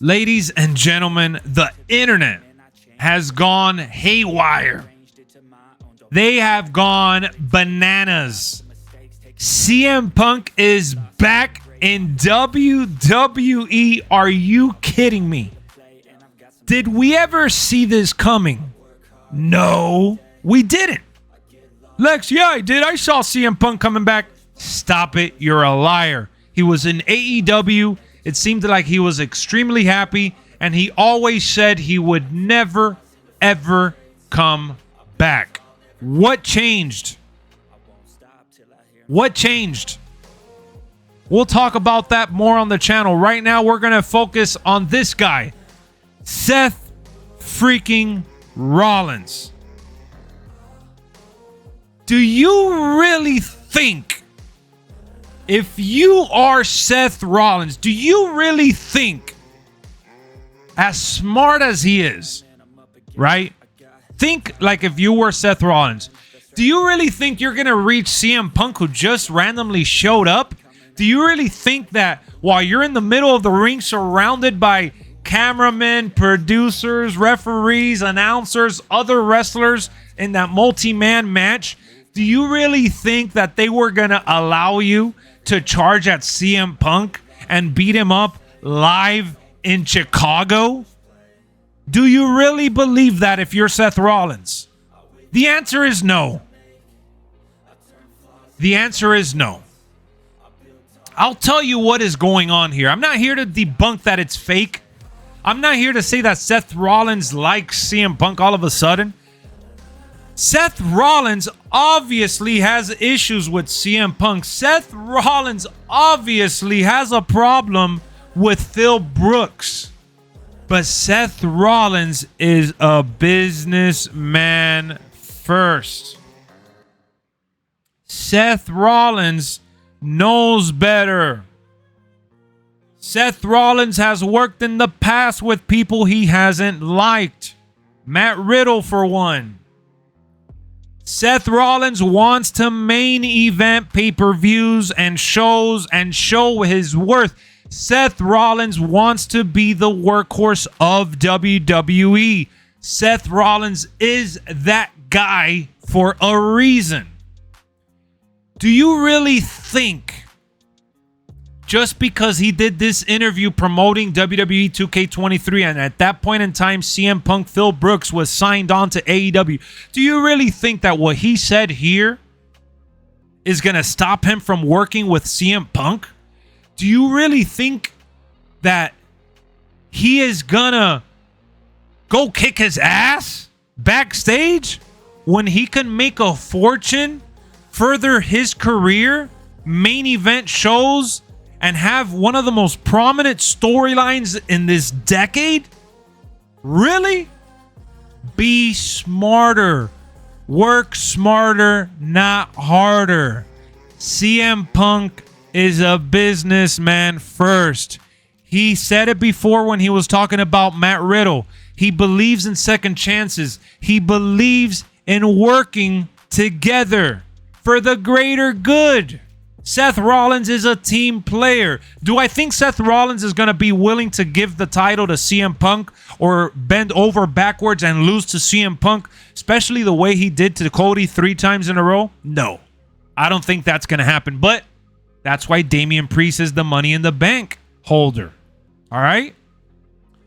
Ladies and gentlemen, the internet has gone haywire. They have gone bananas. CM Punk is back in WWE. Are you kidding me? Did we ever see this coming? No, we didn't. Lex, yeah, I did. I saw CM Punk coming back. Stop it. You're a liar. He was in AEW. It seemed like he was extremely happy, and he always said he would never, ever come back. What changed? What changed? We'll talk about that more on the channel. Right now, we're going to focus on this guy, Seth freaking Rollins. Do you really think, if you are Seth Rollins, do you really think, as smart as he is, right? Think like if you were Seth Rollins. Do you really think you're going to reach CM Punk, who just randomly showed up? Do you really think that while you're in the middle of the ring surrounded by cameramen, producers, referees, announcers, other wrestlers in that multi-man match, do you really think that they were going to allow you to charge at CM Punk and beat him up live in Chicago? Do you really believe that if you're Seth Rollins? The answer is no. The answer is no. I'll tell you what is going on here. I'm not here to debunk that it's fake. I'm not here to say that Seth Rollins likes CM Punk all of a sudden. Seth Rollins obviously has issues with CM Punk. Seth Rollins obviously has a problem with Phil Brooks. But Seth Rollins is a businessman first. Seth Rollins knows better. Seth Rollins has worked in the past with people he hasn't liked. Matt Riddle, for one. Seth Rollins wants to main event pay-per-views and shows and show his worth. Seth Rollins wants to be the workhorse of WWE. Seth Rollins is that guy for a reason. Do you really think just because he did this interview promoting WWE 2K23 and at that point in time CM Punk Phil Brooks was signed on to AEW, do you really think that what he said here is going to stop him from working with CM Punk? Do you really think that he is gonna go kick his ass backstage when he can make a fortune, further his career, main event shows, and have one of the most prominent storylines in this decade? Really? Be smarter. Work smarter, not harder. CM Punk is a businessman first. He said it before when he was talking about Matt Riddle. He believes in second chances. He believes in working together for the greater good. Seth Rollins is a team player. Do I think Seth Rollins is going to be willing to give the title to CM Punk or bend over backwards and lose to CM Punk, especially the way he did to Cody 3 times in a row? No, I don't think that's going to happen. But that's why Damian Priest is the Money in the Bank holder. All right?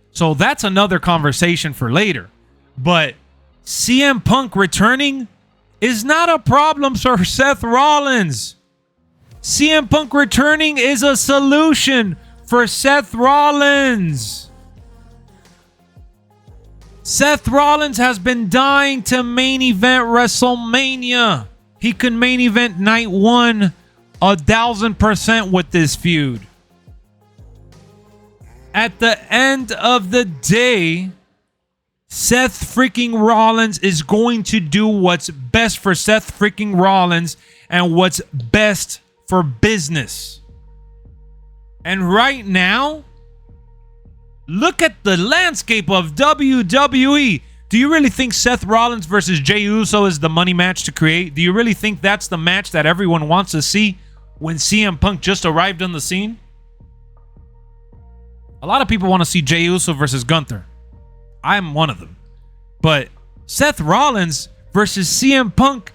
So that's another conversation for later. But CM Punk returning is not a problem for Seth Rollins. CM Punk returning is a solution for Seth Rollins. Seth Rollins has been dying to main event WrestleMania. He can main event night 1 1,000% with this feud. At the end of the day, Seth freaking Rollins is going to do what's best for Seth freaking Rollins and what's best for business. And right now, look at the landscape of WWE. Do you really think Seth Rollins versus Jey Uso is the money match to create? Do you really think that's the match that everyone wants to see when CM Punk just arrived on the scene? A lot of people want to see Jey Uso versus Gunther. I'm one of them. But Seth Rollins versus CM Punk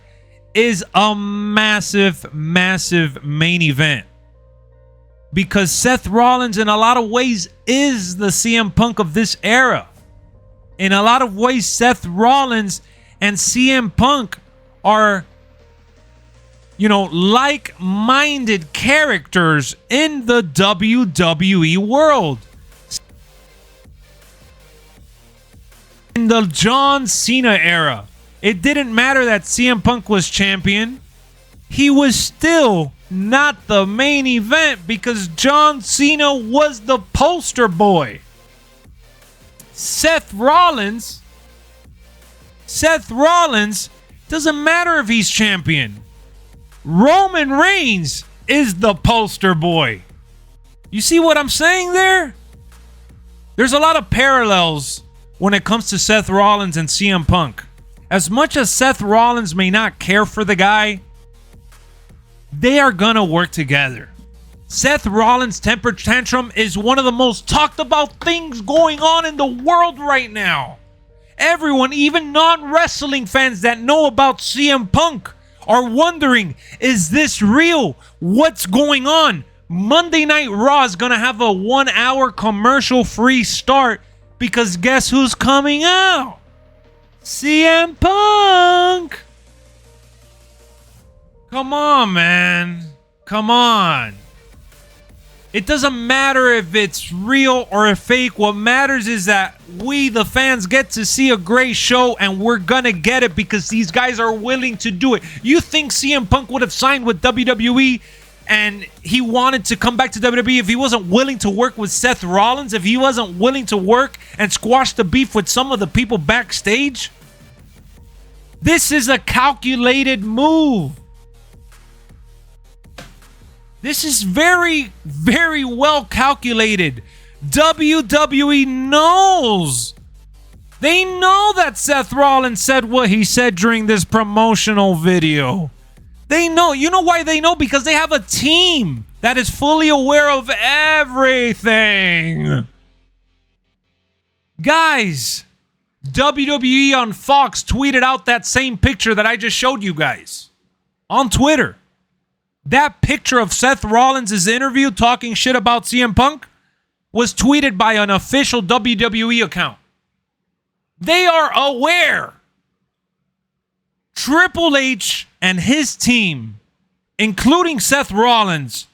is a massive, massive main event. Because Seth Rollins, in a lot of ways, is the CM Punk of this era. In a lot of ways, Seth Rollins and CM Punk are, you know, like-minded characters in the WWE world. In the John Cena era, it didn't matter that CM Punk was champion. He was still not the main event because John Cena was the poster boy. Seth Rollins, doesn't matter if he's champion. Roman Reigns is the poster boy. You see what I'm saying there? There's a lot of parallels when it comes to Seth Rollins and CM Punk. As much as Seth Rollins may not care for the guy, they are gonna work together. Seth Rollins' temper tantrum is one of the most talked about things going on in the world right now. Everyone, even non-wrestling fans that know about CM Punk, are wondering, is this real? What's going on? Monday Night Raw is gonna have a 1-hour commercial-free start because guess who's coming out? CM Punk! Come on, man. Come on. It doesn't matter if it's real or a fake. What matters is that we, the fans, get to see a great show, and we're gonna get it because these guys are willing to do it. You think CM Punk would have signed with WWE and he wanted to come back to WWE if he wasn't willing to work with Seth Rollins, if he wasn't willing to work and squash the beef with some of the people backstage? This is a calculated move. This is very, very well calculated. WWE knows. They know that Seth Rollins said what he said during this promotional video. They know. You know why they know? Because they have a team that is fully aware of everything. Guys, WWE on Fox tweeted out that same picture that I just showed you guys on Twitter. That picture of Seth Rollins' interview talking shit about CM Punk was tweeted by an official WWE account. They are aware. Triple H and his team, including Seth Rollins,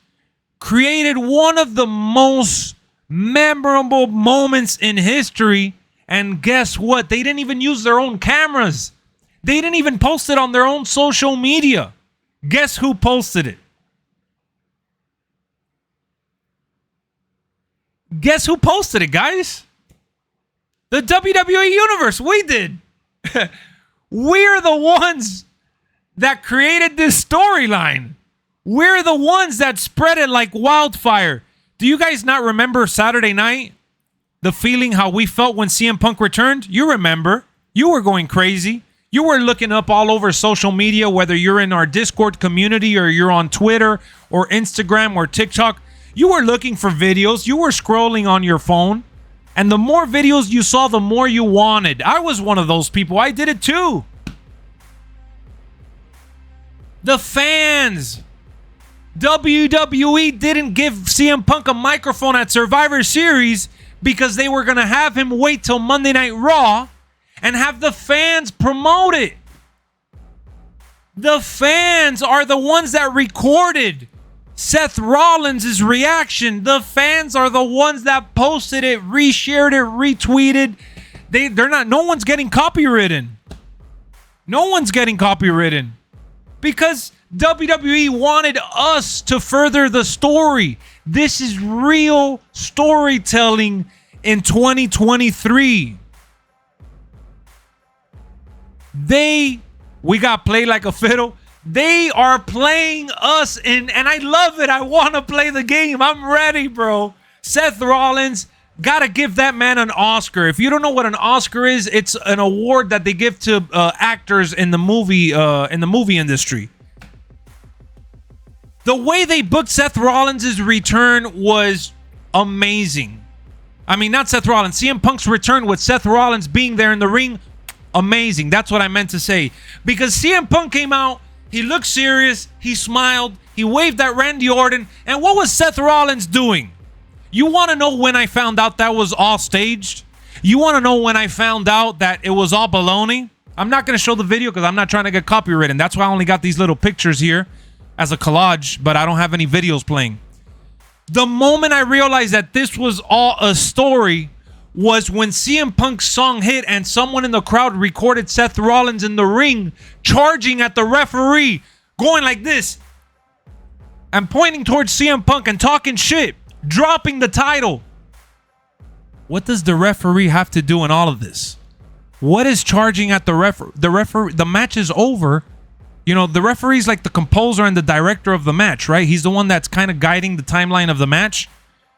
created one of the most memorable moments in history. And guess what? They didn't even use their own cameras. They didn't even post it on their own social media. Guess who posted it? Guess who posted it, guys? The WWE Universe. We did. We're the ones that created this storyline. We're the ones that spread it like wildfire. Do you guys not remember Saturday night? The feeling how we felt when CM Punk returned? You remember. You were going crazy. You were looking up all over social media, whether you're in our Discord community or you're on Twitter or Instagram or TikTok. You were looking for videos. You were scrolling on your phone. And the more videos you saw, the more you wanted. I was one of those people. I did it too. The fans. WWE didn't give CM Punk a microphone at Survivor Series because they were going to have him wait till Monday Night Raw and have the fans promote it. The fans are the ones that recorded Seth Rollins' reaction. The fans are the ones that posted it, reshared it, retweeted. They're not. No one's getting copywritten. No one's getting copywritten because WWE wanted us to further the story. This is real storytelling in 2023. We got played like a fiddle. They are playing us in, and I love it. I want to play the game. I'm ready, bro. Seth Rollins, gotta give that man an Oscar. If you don't know what an Oscar is, it's an award that they give to actors in the movie industry. The way they booked Seth Rollins' return was amazing. I mean, not Seth Rollins. CM Punk's return with Seth Rollins being there in the ring, amazing. That's what I meant to say. Because CM Punk came out, he looked serious, he smiled, he waved at Randy Orton, and what was Seth Rollins doing? You want to know when I found out that was all staged? You want to know when I found out that it was all baloney? I'm not going to show the video because I'm not trying to get copywritten. That's why I only got these little pictures here as a collage, but I don't have any videos playing. The moment I realized that this was all a story was when CM Punk's song hit and someone in the crowd recorded Seth Rollins in the ring charging at the referee, going like this and pointing towards CM Punk and talking shit, dropping the title. What does the referee have to do in all of this? What is charging at the referee? The match is over. You know, the referee's like the composer and the director of the match, right? He's the one that's kind of guiding the timeline of the match.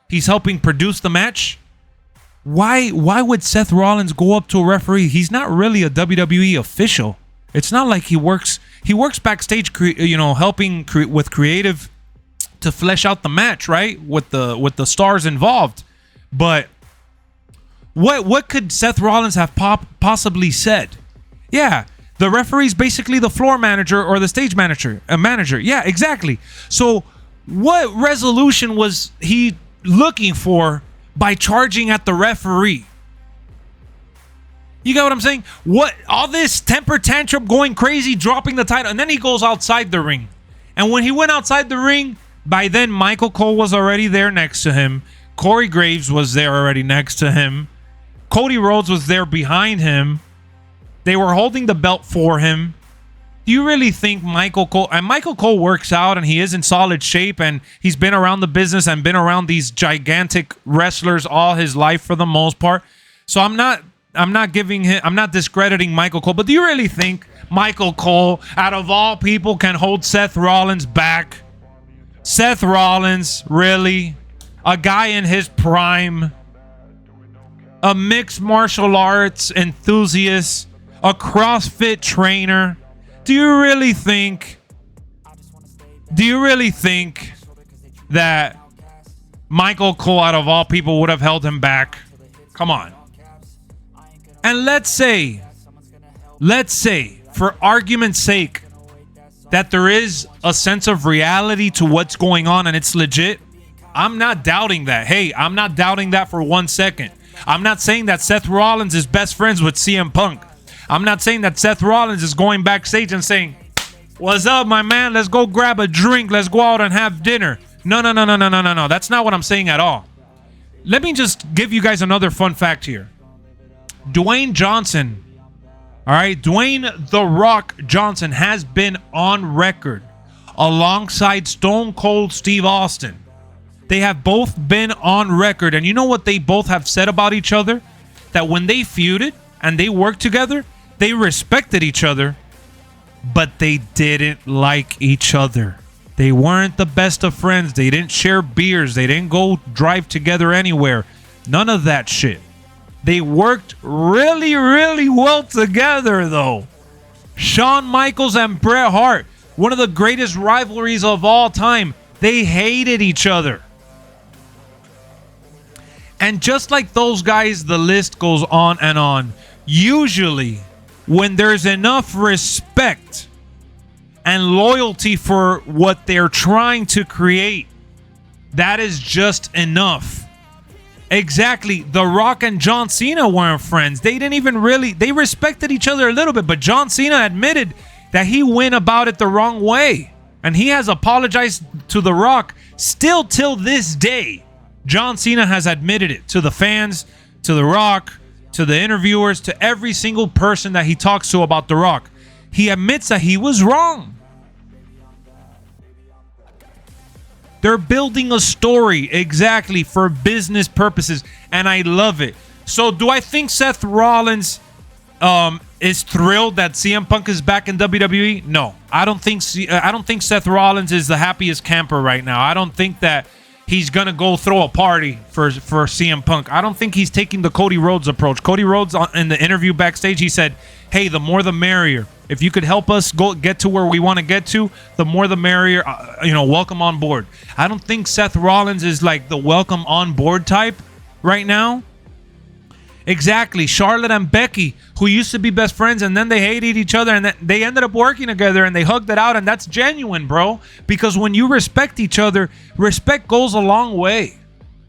He's helping produce the match. Why would Seth Rollins go up to a referee? He's not really a WWE official. It's not like he works backstage, helping with creative to flesh out the match, right? With the stars involved. But what could Seth Rollins have possibly said? Yeah, the referee's basically the floor manager or the stage manager, a manager. Yeah, exactly. So what resolution was he looking for by charging at the referee? You get what I'm saying? What, all this temper tantrum, going crazy, dropping the title, and then he goes outside the ring. And when he went outside the ring, by then Michael Cole was already there next to him. Corey Graves was there already next to him. Cody Rhodes was there behind him. They were holding the belt for him. Do you really think Michael Cole works out and he is in solid shape and he's been around the business and been around these gigantic wrestlers all his life for the most part? So I'm not discrediting Michael Cole, but do you really think Michael Cole, out of all people, can hold Seth Rollins back? Seth Rollins, really? A guy in his prime, a mixed martial arts enthusiast, a CrossFit trainer. Do you really think that Michael Cole, out of all people, would have held him back? Come on. And let's say, for argument's sake, that there is a sense of reality to what's going on and it's legit. I'm not doubting that. Hey, I'm not doubting that for 1 second. I'm not saying that Seth Rollins is best friends with CM Punk. I'm not saying that Seth Rollins is going backstage and saying, "What's up, my man? Let's go grab a drink. Let's go out and have dinner." No. That's not what I'm saying at all. Let me just give you guys another fun fact here. Dwayne Johnson, all right, Dwayne "The Rock" Johnson has been on record alongside Stone Cold Steve Austin. They have both been on record, and you know what they both have said about each other? That when they feuded and they worked together, they respected each other, but they didn't like each other. They weren't the best of friends. They didn't share beers. They didn't go drive together anywhere. None of that shit. They worked really, really well together, though. Shawn Michaels and Bret Hart, one of the greatest rivalries of all time. They hated each other. And just like those guys, the list goes on and on. Usually, when there's enough respect and loyalty for what they're trying to create, that is just enough. Exactly. The Rock and John Cena weren't friends. They didn't even really, they respected each other a little bit, but John Cena admitted that he went about it the wrong way. And he has apologized to The Rock. Still till this day, John Cena has admitted it to the fans, to The Rock, to the interviewers, to every single person that he talks to about The Rock. He admits that he was wrong. They're building a story exactly for business purposes, and I love it. So do I think Seth Rollins is thrilled that CM Punk is back in WWE? No. I don't think Seth Rollins is the happiest camper right now. I don't think that he's going to go throw a party for CM Punk. I don't think he's taking the Cody Rhodes approach. Cody Rhodes, in the interview backstage, he said, "Hey, the more the merrier. If you could help us get to where we want to get to, the more the merrier. Welcome on board." I don't think Seth Rollins is like the welcome on board type. right now? Exactly. Charlotte and Becky, who used to be best friends and then they hated each other and they ended up working together and they hugged it out, and that's genuine, bro. Because when you respect each other, respect goes a long way.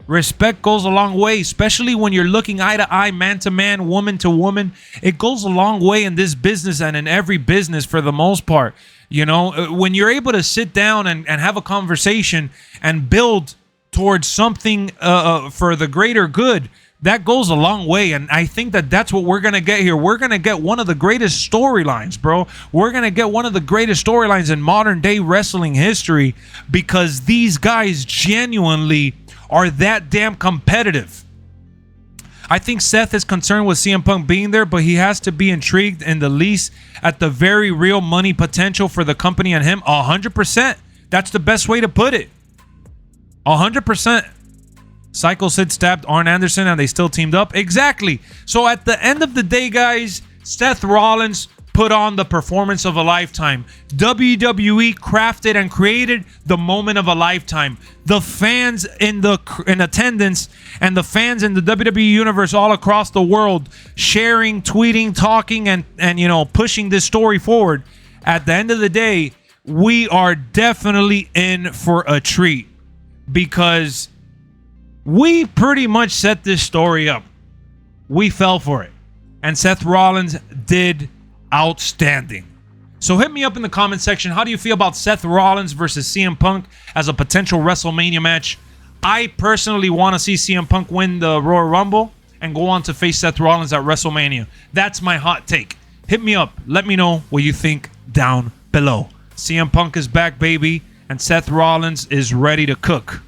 Respect goes a long way, especially when you're looking eye to eye, man to man, woman to woman. It goes a long way in this business and in every business for the most part. You know, when you're able to sit down and have a conversation and build towards something for the greater good, that goes a long way. And I think that that's what we're going to get here. We're going to get one of the greatest storylines, bro. We're going to get one of the greatest storylines in modern day wrestling history, because these guys genuinely are that damn competitive. I think Seth is concerned with CM Punk being there, but he has to be intrigued in the least at the very real money potential for the company and him. 100%. That's the best way to put it. 100%. Psycho Sid stabbed Arn Anderson and they still teamed up. Exactly. So at the end of the day, guys, Seth Rollins put on the performance of a lifetime. WWE crafted and created the moment of a lifetime. The fans in attendance and the fans in the WWE universe all across the world sharing, tweeting, talking, and you know, pushing this story forward. At the end of the day, we are definitely in for a treat, because we pretty much set this story up. We fell for it. And Seth Rollins did outstanding. So hit me up in the comment section. How do you feel about Seth Rollins versus CM Punk as a potential WrestleMania match? I personally want to see CM Punk win the Royal Rumble and go on to face Seth Rollins at WrestleMania. That's my hot take. Hit me up. Let me know what you think down below. CM Punk is back, baby, and Seth Rollins is ready to cook.